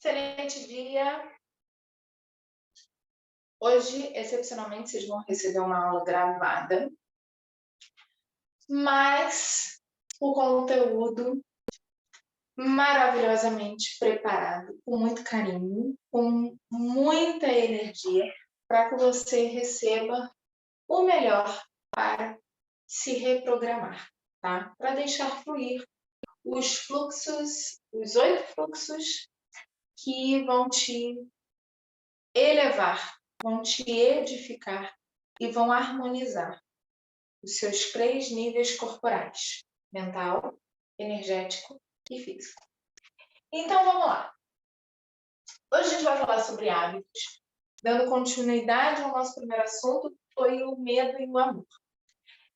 Excelente dia. Hoje, excepcionalmente, vocês vão receber uma aula gravada, mas o conteúdo maravilhosamente preparado, com muito carinho, com muita energia, para que você receba o melhor para se reprogramar, tá? Para deixar fluir os fluxos, os 8 fluxos que vão te elevar, vão te edificar e vão harmonizar os seus 3 níveis corporais: mental, energético e físico. Então vamos lá. Hoje a gente vai falar sobre hábitos, dando continuidade ao nosso primeiro assunto, que foi o medo e o amor.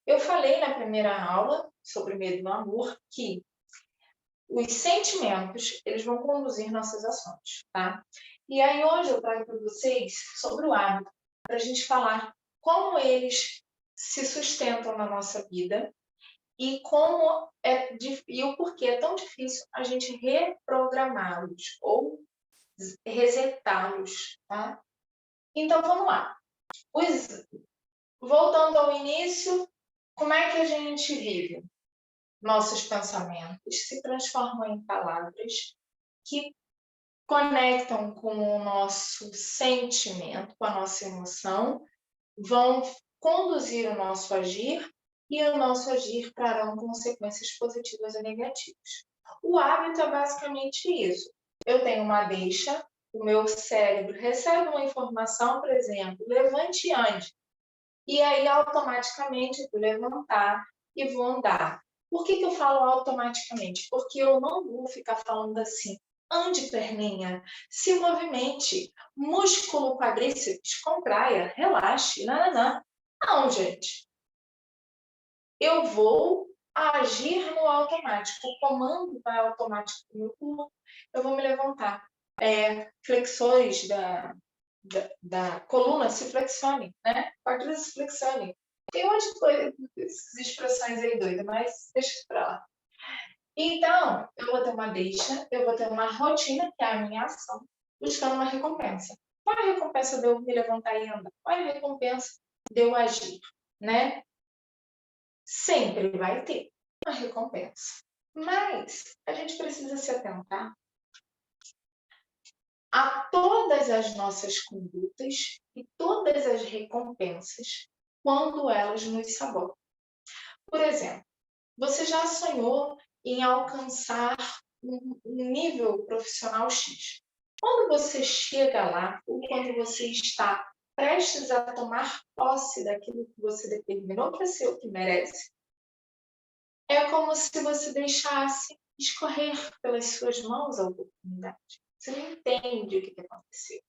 Eu falei na primeira aula sobre o medo e o amor que os sentimentos, eles vão conduzir nossas ações, tá? E aí hoje eu trago para vocês sobre o hábito, para a gente falar como eles se sustentam na nossa vida e como e o porquê é tão difícil a gente reprogramá-los ou resetá-los, tá? Então vamos lá. Voltando ao início, como é que a gente vive? Nossos pensamentos se transformam em palavras que conectam com o nosso sentimento, com a nossa emoção, vão conduzir o nosso agir e o nosso agir trarão consequências positivas ou negativas. O hábito é basicamente isso. Eu tenho uma deixa, o meu cérebro recebe uma informação, por exemplo, levante e ande. E aí, automaticamente, eu vou levantar e vou andar. Por que eu falo automaticamente? Porque eu não vou ficar falando assim, ande perninha, se movimente, músculo quadríceps, contraia, relaxe, nananã. Não, gente. Eu vou agir no automático, o comando vai automático no meu corpo, eu vou me levantar. Flexores da coluna se flexionem, né? Quadríceps se flexionem. Tem um monte de coisa, essas expressões aí doidas, mas deixa isso pra lá. Então, eu vou ter uma deixa, eu vou ter uma rotina, que é a minha ação, buscando uma recompensa. Qual é a recompensa de eu me levantar e andar? Qual é a recompensa de eu agir, né? Sempre vai ter uma recompensa. Mas a gente precisa se atentar a todas as nossas condutas e todas as recompensas quando elas nos sabotam. Por exemplo, você já sonhou em alcançar um nível profissional X. Quando você chega lá, ou quando você está prestes a tomar posse daquilo que você determinou para ser o que merece, é como se você deixasse escorrer pelas suas mãos a oportunidade. Você não entende o que aconteceu.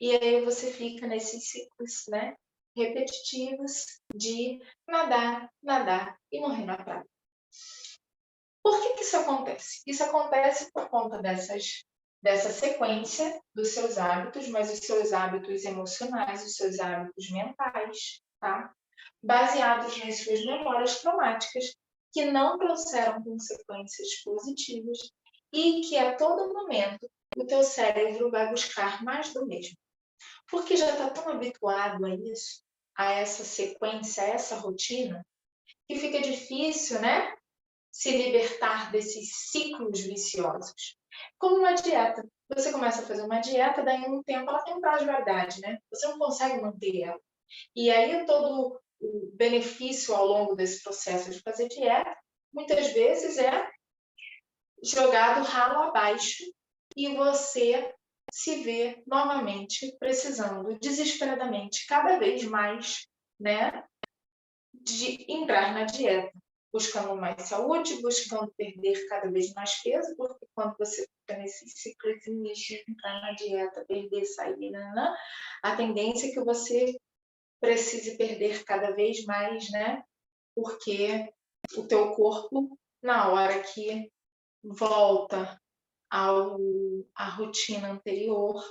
E aí você fica nesses ciclos, né, repetitivos de nadar, nadar e morrer na praia. Por que isso acontece? Isso acontece por conta dessa sequência dos seus hábitos, mas os seus hábitos emocionais, os seus hábitos mentais, tá? Baseados nas suas memórias traumáticas, que não trouxeram consequências positivas e que a todo momento o teu cérebro vai buscar mais do mesmo. Porque já está tão habituado a isso, a essa sequência, a essa rotina, que fica difícil, né? Se libertar desses ciclos viciosos. Como uma dieta. Você começa a fazer uma dieta, daí em um tempo ela tem um prazo de validade, né? Você não consegue manter ela. E aí todo o benefício ao longo desse processo de fazer dieta, muitas vezes é jogado ralo abaixo e você se vê novamente precisando desesperadamente, cada vez mais, né, de entrar na dieta, buscando mais saúde, buscando perder cada vez mais peso, porque quando você fica nesse ciclozinho de entrar na dieta, perder, sair, a tendência é que você precise perder cada vez mais, né? Porque o teu corpo, na hora que volta à rotina anterior,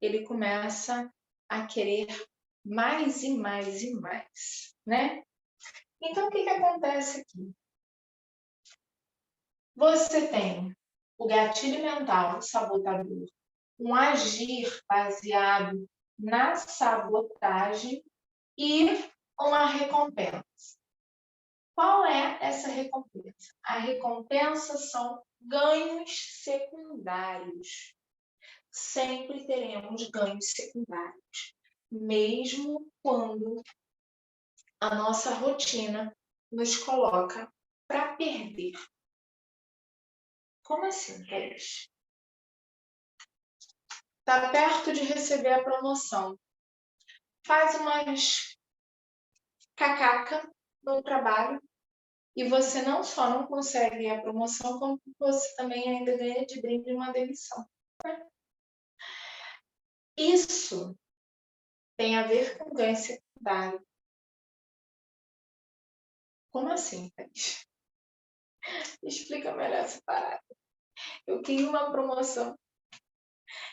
ele começa a querer mais e mais e mais, né? Então, o que acontece aqui? Você tem o gatilho mental sabotador, um agir baseado na sabotagem e uma recompensa. Qual é essa recompensa? A recompensa são ganhos secundários. Sempre teremos ganhos secundários, mesmo quando a nossa rotina nos coloca para perder. Como assim, Thaís? Está perto de receber a promoção. Faz umas cacaca no trabalho e você não só não consegue a promoção, como você também ainda ganha de brinde uma demissão. Isso tem a ver com ganho secundário. Como assim, Thaís? Explica melhor essa parada. Eu queria uma promoção.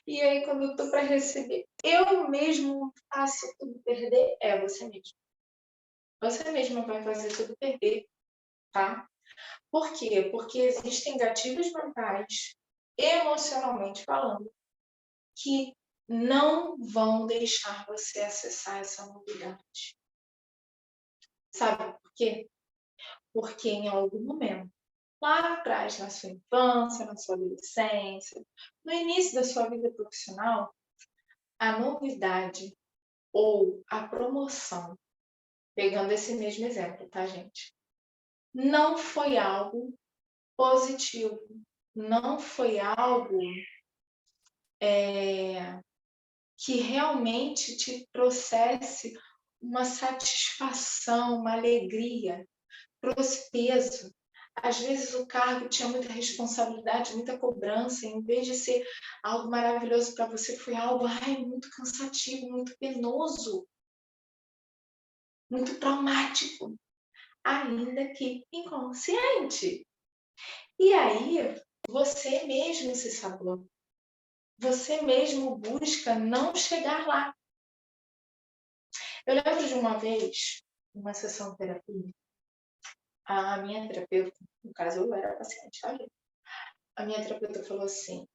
E aí, quando eu tô para receber, eu mesmo faço tudo perder. É você mesmo. Você mesma vai fazer tudo perder, tá? Por quê? Porque existem gatilhos mentais, emocionalmente falando, que não vão deixar você acessar essa novidade. Sabe por quê? Porque em algum momento, lá atrás, na sua infância, na sua adolescência, no início da sua vida profissional, a novidade ou a promoção, pegando esse mesmo exemplo, tá, gente? Não foi algo positivo, não foi algo que realmente te trouxesse uma satisfação, uma alegria, trouxe peso. Às vezes o cargo tinha muita responsabilidade, muita cobrança, em vez de ser algo maravilhoso para você, foi algo muito cansativo, muito penoso, muito traumático, ainda que inconsciente. E aí você mesmo se sabota, você mesmo busca não chegar lá. Eu lembro de uma vez, numa sessão de terapia, a minha terapeuta, no caso eu era paciente, tá, gente? A minha terapeuta falou assim,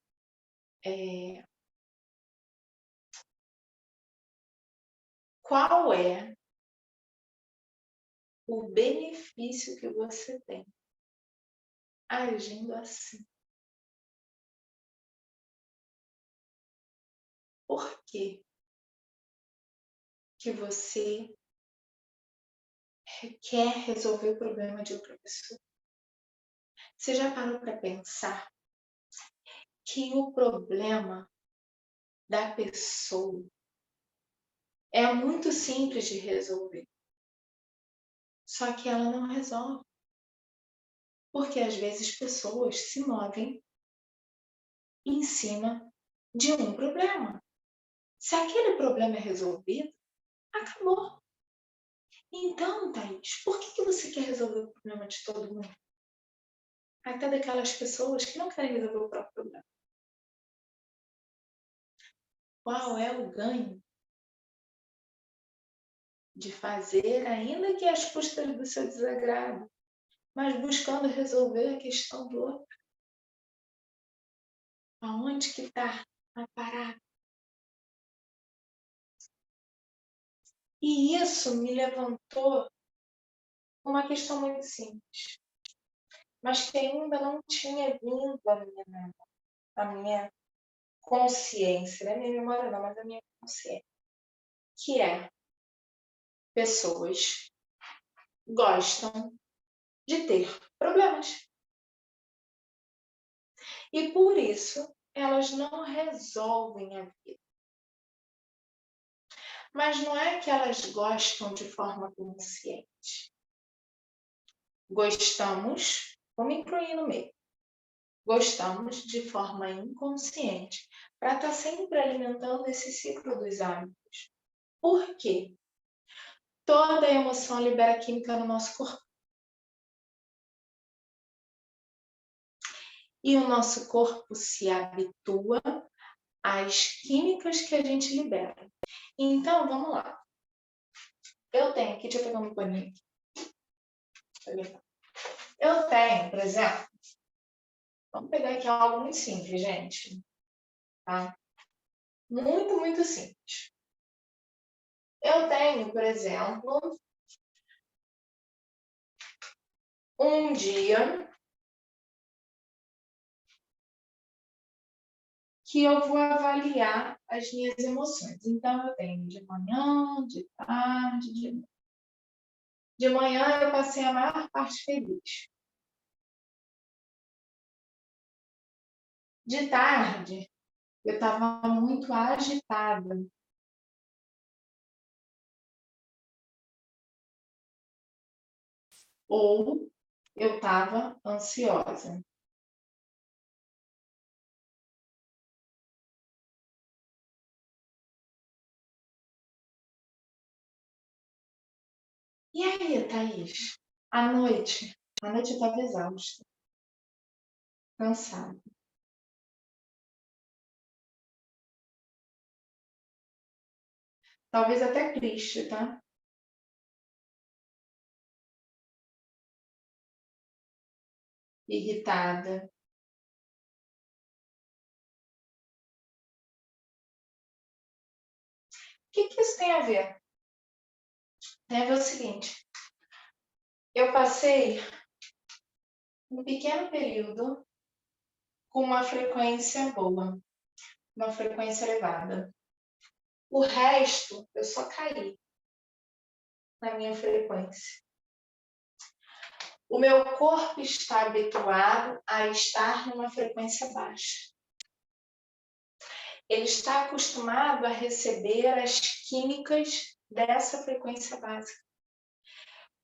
qual é o benefício que você tem agindo assim? Por que que você quer resolver o problema de outra pessoa? Você já parou para pensar que o problema da pessoa é muito simples de resolver, só que ela não resolve? Porque às vezes pessoas se movem em cima de um problema. Se aquele problema é resolvido, acabou. Então, Thaís, por que você quer resolver o problema de todo mundo? Até daquelas pessoas que não querem resolver o próprio problema. Qual é o ganho de fazer, ainda que às custas do seu desagrado, mas buscando resolver a questão do outro? Aonde que está a parada? E isso me levantou uma questão muito simples, mas que ainda não tinha vindo à minha consciência, não é minha memória não, mas a minha consciência, que é pessoas gostam de ter problemas. E por isso elas não resolvem a vida. Mas não é que elas gostam de forma consciente. Gostamos, vamos incluir no meio, gostamos de forma inconsciente, para estar sempre alimentando esse ciclo dos hábitos. Por quê? Toda emoção libera química no nosso corpo. E o nosso corpo se habitua às químicas que a gente libera. Então, vamos lá. Eu tenho aqui, deixa eu pegar um paninho aqui. Eu tenho, por exemplo, Vamos pegar aqui algo muito simples, gente. Tá? Muito, muito simples. Eu tenho, por exemplo, um dia que eu vou avaliar as minhas emoções. Então, eu tenho de manhã, de tarde, de noite. De manhã eu passei a maior parte feliz. De tarde, eu estava muito agitada. Ou eu estava ansiosa. E aí, Thaís? À noite? À noite eu estava exausta, cansada. Talvez até triste, tá? Irritada. O que que isso tem a ver? Tem a ver o seguinte: eu passei um pequeno período com uma frequência boa, uma frequência elevada. O resto, eu só caí na minha frequência. O meu corpo está habituado a estar numa frequência baixa. Ele está acostumado a receber as químicas dessa frequência básica.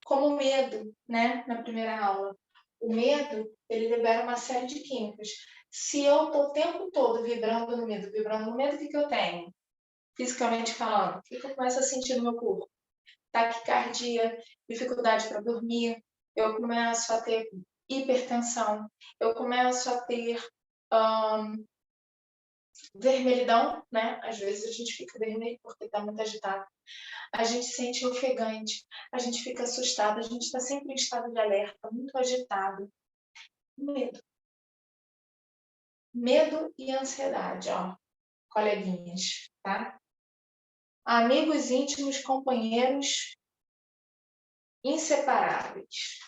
Como o medo, né, na primeira aula. O medo, ele libera uma série de químicas. Se eu estou o tempo todo vibrando no medo, o que, que eu tenho? Fisicamente falando, o que, que eu começo a sentir no meu corpo? Taquicardia, dificuldade para dormir, eu começo a ter hipertensão, eu começo a ter vermelhidão, né? Às vezes a gente fica vermelho porque está muito agitado. A gente sente ofegante, a gente fica assustado, a gente está sempre em estado de alerta, muito agitado. Medo. Medo e ansiedade, ó, coleguinhas, tá? Amigos íntimos, companheiros inseparáveis.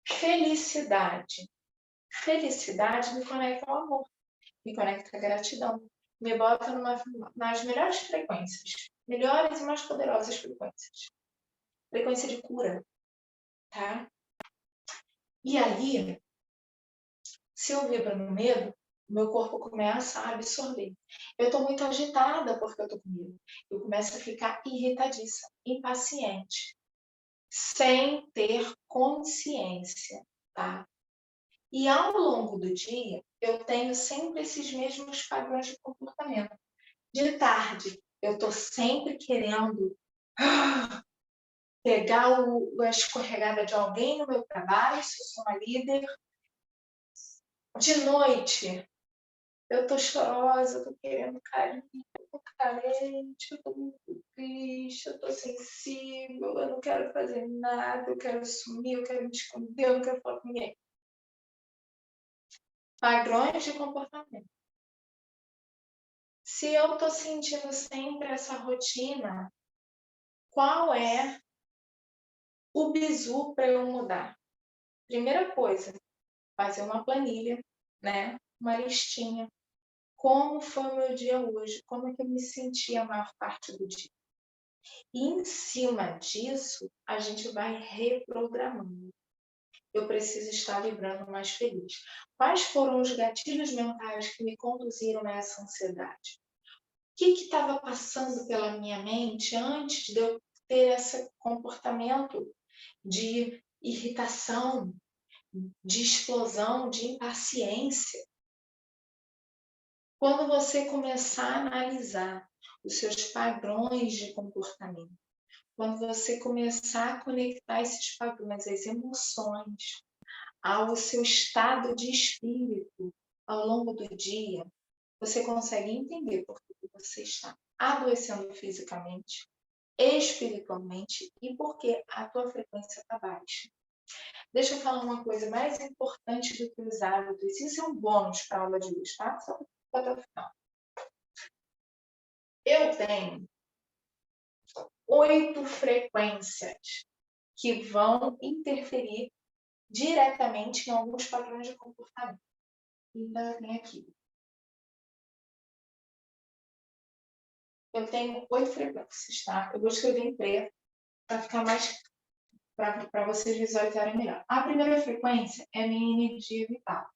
Felicidade. Felicidade me conecta ao amor, me conecta à gratidão, me bota nas melhores frequências, melhores e mais poderosas frequências. Frequência de cura, tá? E aí, se eu vibro no medo, meu corpo começa a absorver. Eu estou muito agitada porque eu estou com medo. Eu começo a ficar irritadiça, impaciente, sem ter consciência, tá? E ao longo do dia, eu tenho sempre esses mesmos padrões de comportamento. De tarde, eu estou sempre querendo pegar a escorregada de alguém no meu trabalho, se eu sou uma líder. De noite, eu tô chorosa, eu tô querendo carinho, eu tô carente, eu tô muito triste, eu tô sensível, eu não quero fazer nada, eu quero sumir, eu quero me esconder, eu não quero falar com ninguém. Padrões de comportamento. Se eu tô sentindo sempre essa rotina, qual é o bizu para eu mudar? Primeira coisa, fazer uma planilha, né? Uma listinha. Como foi o meu dia hoje? Como é que eu me senti a maior parte do dia? E em cima disso, a gente vai reprogramando. Eu preciso estar vibrando mais feliz. Quais foram os gatilhos mentais que me conduziram a essa ansiedade? O que estava passando pela minha mente antes de eu ter esse comportamento de irritação, de explosão, de impaciência? Quando você começar a analisar os seus padrões de comportamento, quando você começar a conectar esses padrões, as emoções, ao seu estado de espírito ao longo do dia, você consegue entender por que você está adoecendo fisicamente, espiritualmente e por que a tua frequência está baixa. Deixa eu falar uma coisa mais importante do que os hábitos. Isso é um bônus para a aula de hoje, tá? Só até o final. Eu tenho 8 frequências que vão interferir diretamente em alguns padrões de comportamento. Então, eu tenho aqui. Eu tenho 8 frequências, tá? Eu vou escrever em preto para ficar mais para vocês visualizarem melhor. A primeira frequência é a minha energia vital.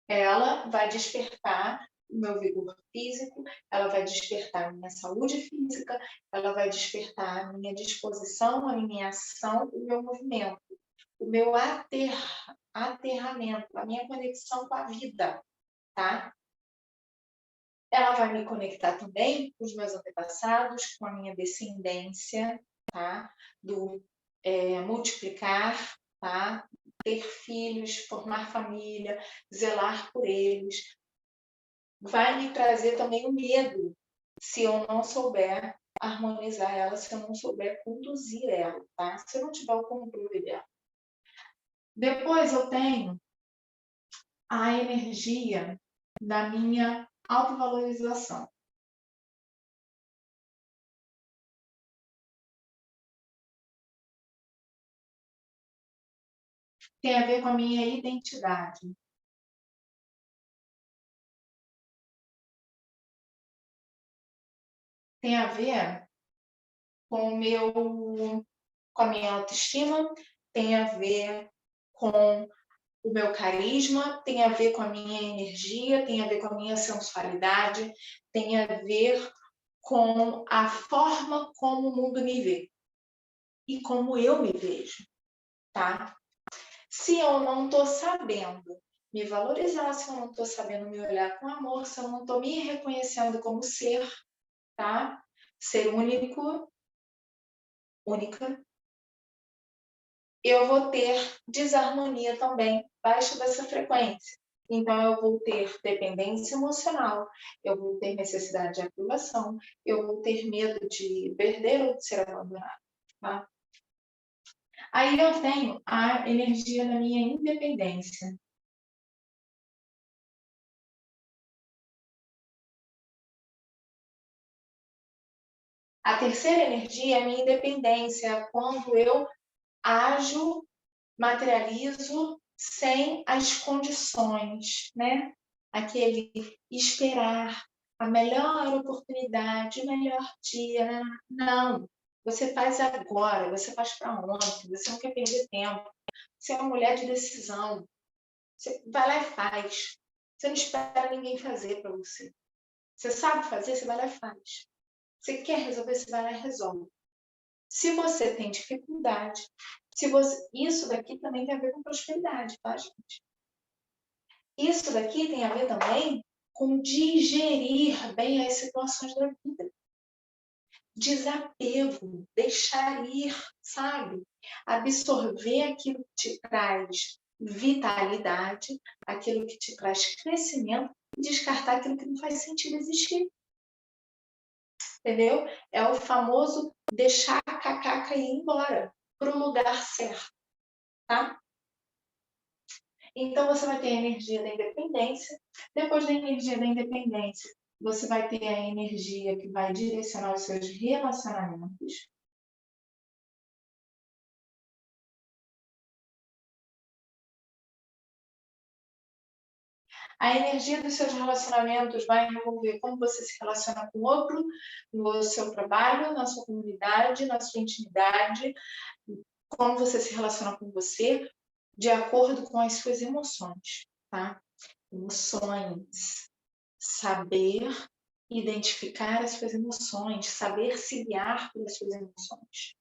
Ela vai despertar o meu vigor físico, ela vai despertar a minha saúde física, ela vai despertar a minha disposição, a minha ação, o meu movimento, o meu aterramento, a minha conexão com a vida, tá? Ela vai me conectar também com os meus antepassados, com a minha descendência, tá? Do multiplicar, tá? Ter filhos, formar família, zelar por eles. Vai me trazer também o medo, se eu não souber harmonizar ela, se eu não souber conduzir ela, tá? Se eu não tiver o controle dela. Depois eu tenho a energia da minha autovalorização. Tem a ver com a minha identidade. Tem a ver com com a minha autoestima, tem a ver com o meu carisma, tem a ver com a minha energia, tem a ver com a minha sensualidade, tem a ver com a forma como o mundo me vê e como eu me vejo, tá? Se eu não estou sabendo me valorizar, se eu não estou sabendo me olhar com amor, se eu não estou me reconhecendo como ser, tá? Ser único, única, eu vou ter desarmonia também, baixo dessa frequência. Então, eu vou ter dependência emocional, eu vou ter necessidade de aprovação, eu vou ter medo de perder ou de ser abandonado. Tá? Aí eu tenho a energia da minha independência. A terceira energia é a minha independência, quando eu ajo, materializo sem as condições, né? Aquele esperar a melhor oportunidade, o melhor dia. Né? Não, você faz agora, você faz para ontem, você não quer perder tempo. Você é uma mulher de decisão. Você vai lá e faz. Você não espera ninguém fazer para você. Você sabe fazer, você vai lá e faz. Você quer resolver, você vai lá e resolve. Se você tem dificuldade, isso daqui também tem a ver com prosperidade, tá, gente? Isso daqui tem a ver também com digerir bem as situações da vida. Desapego, deixar ir, sabe? Absorver aquilo que te traz vitalidade, aquilo que te traz crescimento e descartar aquilo que não faz sentido existir. Entendeu? É o famoso deixar a cacaca ir embora para o lugar certo, tá? Então, você vai ter a energia da independência. Depois da energia da independência, você vai ter a energia que vai direcionar os seus relacionamentos. A energia dos seus relacionamentos vai envolver como você se relaciona com o outro, no seu trabalho, na sua comunidade, na sua intimidade, como você se relaciona com você, de acordo com as suas emoções, tá? Emoções. Saber identificar as suas emoções, saber se guiar pelas suas emoções.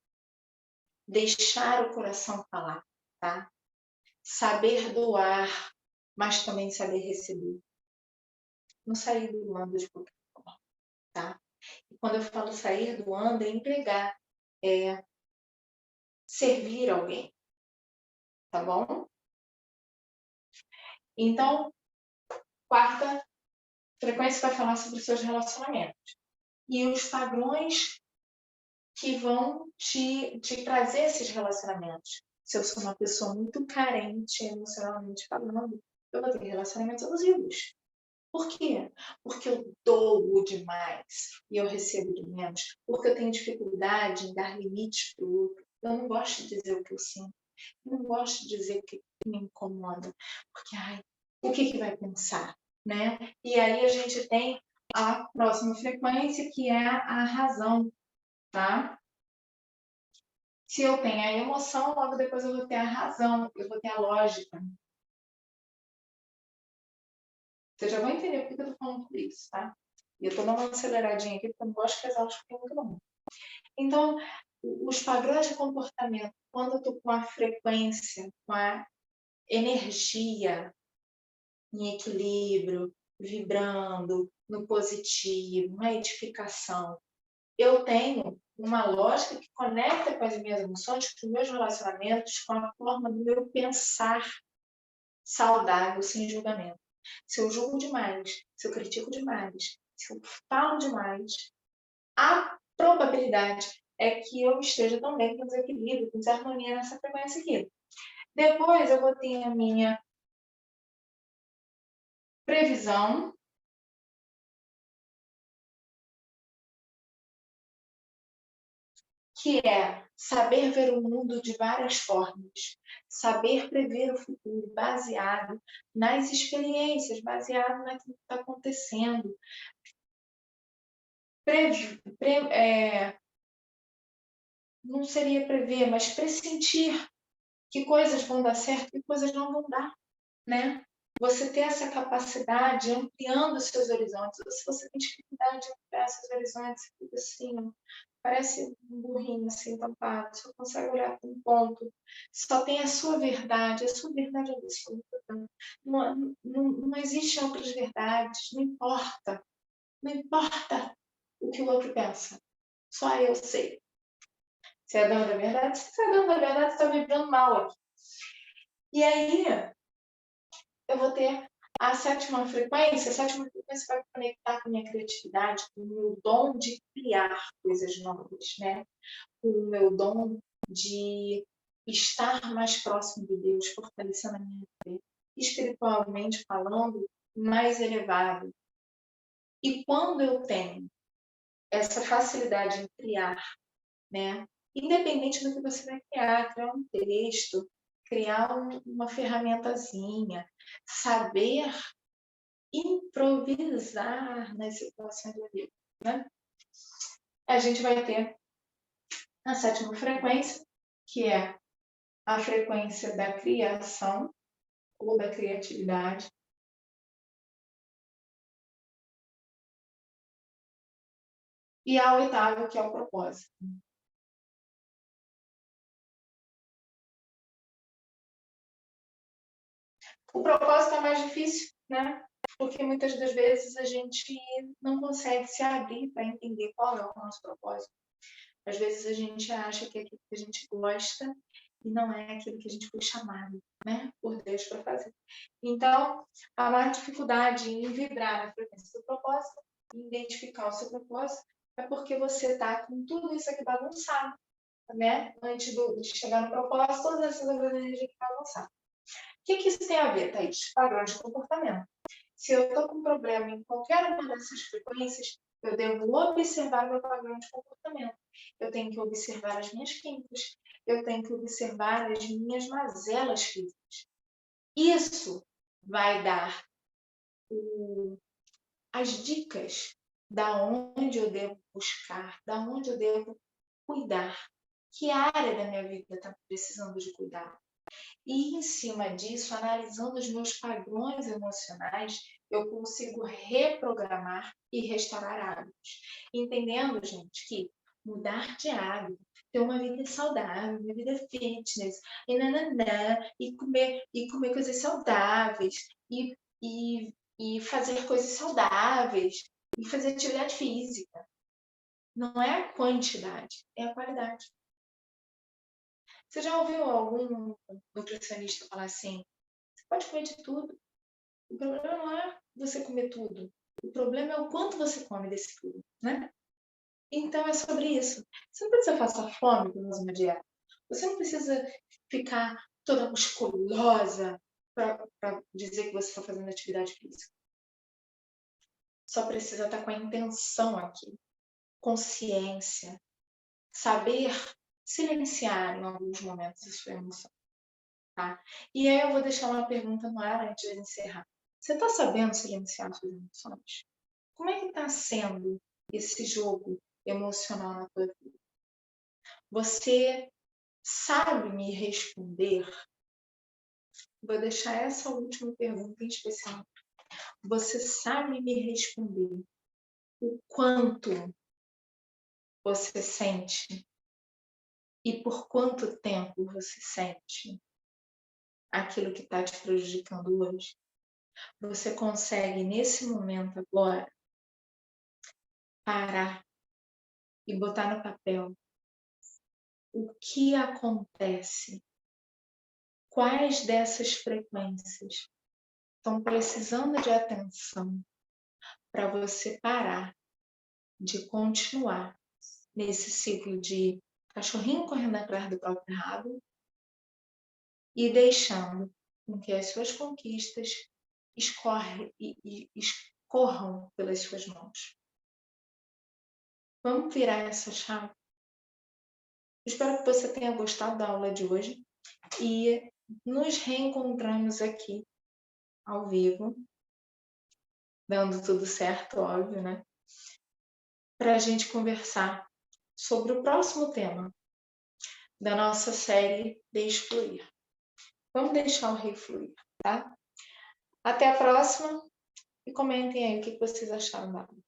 Deixar o coração falar, tá? Saber doar, mas também saber receber. Não sair doando de qualquer forma, tá? E quando eu falo sair doando, é entregar, é servir alguém, tá bom? Então, quarta Frequência vai falar sobre os seus relacionamentos. E os padrões que vão te trazer esses relacionamentos. Se eu sou uma pessoa muito carente emocionalmente falando, eu vou ter relacionamentos abusivos. Por quê? Porque eu dou demais e eu recebo de menos. Porque eu tenho dificuldade em dar limites para o outro. Eu não gosto de dizer o que eu sinto. Eu não gosto de dizer o que me incomoda. Porque, ai, o que vai pensar? Né? E aí a gente tem a próxima frequência, que é a razão, tá? Se eu tenho a emoção, logo depois eu vou ter a razão, eu vou ter a lógica. Vocês já vão entender por que eu tô falando tudo isso, tá? E eu tô dando uma aceleradinha aqui, porque eu não gosto que as aulas fiquem muito longas. Então, os padrões de comportamento, quando eu tô com a frequência, com a energia em equilíbrio, vibrando no positivo, na edificação, eu tenho uma lógica que conecta com as minhas emoções, com os meus relacionamentos, com a forma do meu pensar saudável, sem julgamento. Se eu julgo demais, se eu critico demais, se eu falo demais, a probabilidade é que eu esteja também com desequilíbrio, com desarmonia nessa frequência aqui. Depois eu vou ter a minha previsão, que é saber ver o mundo de várias formas, saber prever o futuro baseado nas experiências, baseado naquilo que está acontecendo. Não seria prever, mas pressentir que coisas vão dar certo e que coisas não vão dar, né? Você ter essa capacidade ampliando os seus horizontes. Ou se você tem dificuldade de ampliar seus horizontes, fica assim, parece um burrinho assim, tampado, só consegue olhar para um ponto, só tem a sua verdade absoluta. Não existe outras verdades, não importa o que o outro pensa, só eu sei. Se é dono da verdade, se é dono da verdade, você está vibrando mal aqui. E aí, eu vou ter a sétima frequência. A sétima frequência vai conectar com a minha criatividade, com o meu dom de criar coisas novas, né? Com o meu dom de estar mais próximo de Deus, fortalecendo a minha fé, espiritualmente falando, mais elevado. E quando eu tenho essa facilidade em criar, né? Independente do que você vai criar um texto, criar uma ferramentazinha, saber improvisar nas situações da vida, né? A gente vai ter a sétima frequência, que é a frequência da criação ou da criatividade. E a oitava, que é o propósito. O propósito é mais difícil, né? Porque muitas das vezes a gente não consegue se abrir para entender qual é o nosso propósito. Às vezes a gente acha que é aquilo que a gente gosta e não é aquilo que a gente foi chamado, né, por Deus para fazer. Então, a maior dificuldade em vibrar na frequência do propósito, em identificar o seu propósito, é porque você está com tudo isso aqui bagunçado, né? Antes de chegar no propósito, todas essas energias aqui bagunçadas. O que isso tem a ver, Thaís? Padrões de comportamento. Se eu estou com um problema em qualquer uma dessas frequências, eu devo observar meu padrão de comportamento. Eu tenho que observar as minhas químicas. Eu tenho que observar as minhas mazelas físicas. Isso vai dar as dicas da onde eu devo buscar, da onde eu devo cuidar. Que área da minha vida está precisando de cuidar? E, em cima disso, analisando os meus padrões emocionais, eu consigo reprogramar e restaurar hábitos. Entendendo, gente, que mudar de hábito, ter uma vida saudável, uma vida fitness, e nananã, e comer coisas saudáveis, e fazer coisas saudáveis, e fazer atividade física. Não é a quantidade, é a qualidade. Você já ouviu algum nutricionista falar assim: você pode comer de tudo? O problema não é você comer tudo. O problema é o quanto você come desse tudo, né? Então é sobre isso. Você não precisa passar fome por fazer uma dieta. Você não precisa ficar toda musculosa para dizer que você está fazendo atividade física. Só precisa estar com a intenção aqui, consciência, saber silenciar em alguns momentos a sua emoção, tá? E aí eu vou deixar uma pergunta no ar antes de encerrar. Você está sabendo silenciar suas emoções? Como é que está sendo esse jogo emocional na tua vida? Você sabe me responder? Vou deixar essa última pergunta em especial. Você sabe me responder o quanto você sente e por quanto tempo você sente aquilo que está te prejudicando hoje? Você consegue, nesse momento agora, parar e botar no papel o que acontece? Quais dessas frequências estão precisando de atenção para você parar de continuar nesse ciclo de cachorrinho correndo atrás do próprio rabo e deixando com que as suas conquistas escorram pelas suas mãos. Vamos virar essa chave? Espero que você tenha gostado da aula de hoje e nos reencontramos aqui ao vivo, dando tudo certo, óbvio, né? Para a gente conversar sobre o próximo tema da nossa série Deixe Fluir. Vamos deixar o rio fluir, tá? Até a próxima e comentem aí o que vocês acharam da aula.